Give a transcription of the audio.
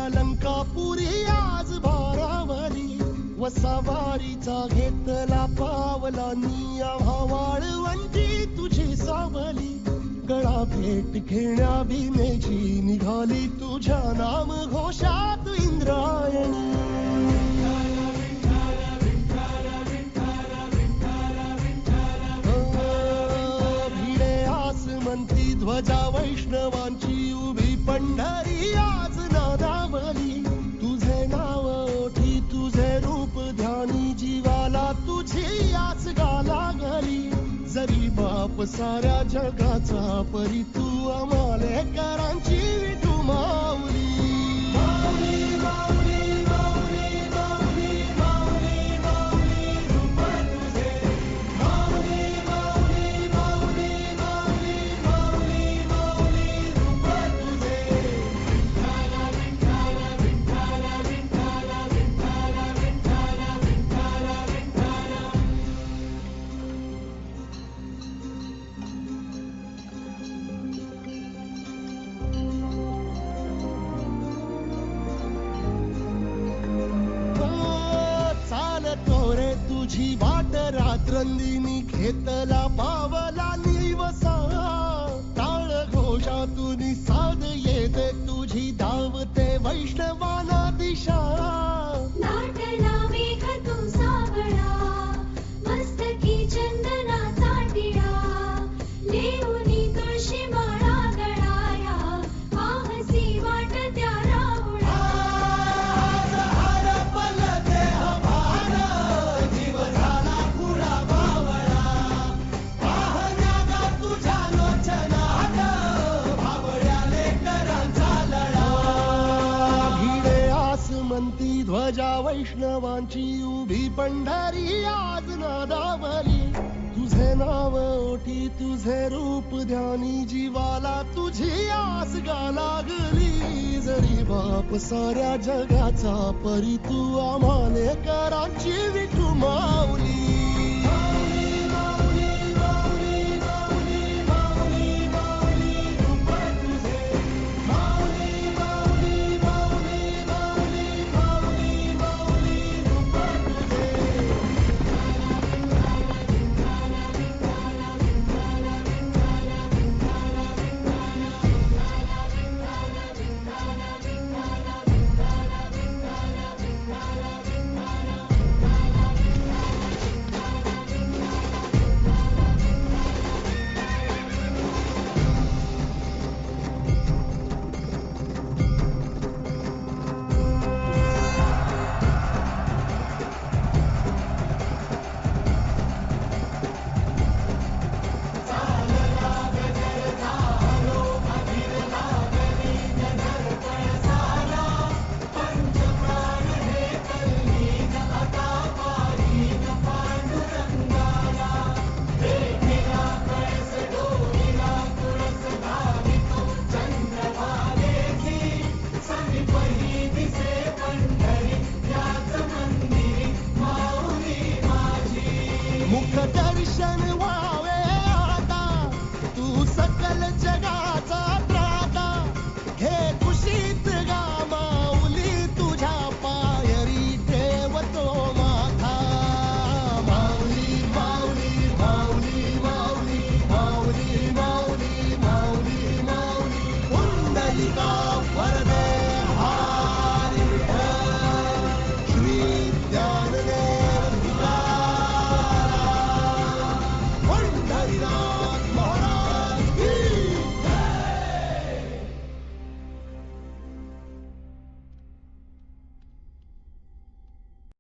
झाल्या लंकापुरी आज भारावली. वसावारीचा घेतला पावला निया वाळवंटी तुझी सावली. गळा भेट घेण्या भीमेची निघाली तुझ्या नाम घोषात इंद्रायणी. भिडे आसमंती ध्वजा वैष्णवांची उभी पंढरी आज नादावली. तुझे नाव ओठी तुझे रूप ध्यानी जीवाला तुझी आस गाला गली. जरी बाप साऱ्या जगाचा परी तू अमालेकरांची विठू माऊली. माऊली माऊली माऊली माऊली माऊली माऊली रूप तुझे. माऊली माऊली माऊली माऊली माऊली माऊली रूप तुझे. विठ्ठल विठ्ठल विठ्ठल विठ्ठल विठ्ठल विठ्ठल विठ्ठल विठ्ठल. चालतो रे तुझी वाट रात्रंदिनी घेतला पावला निवसा. टाळ घोषातून साध येते तुझी धावते वैष्णवाना दिशा. नाटला मेघ तू सावळा मस्तकी चंदनाचा टिळा. लेऊनी तुळशी माळा गळाया पाहसी वाट त्या राहुळा. म्हणती ध्वजा वैष्णवांची उभी पंढरी आज नादावली. तुझे नाव ओठी तुझे रूप ध्यानी जीवाला तुझी आस गा लागली. जरी बाप साऱ्या जगाचा परी तू अमालेकरांची विठू माऊली. माऊली माऊली माऊली माऊली माऊली माऊली रूप तुझे. माऊली माऊली माऊली माऊली माऊली माऊली रूप तुझे. मुख दर्शन व्हावे आता तू सकल जगाचा त्राता. हे खुशीत गा माऊली तुझ्या पायरी ठेवतो माथा. माऊली माऊली माऊली माऊली माऊली माऊली माऊली माऊली पुंडलिका वरदे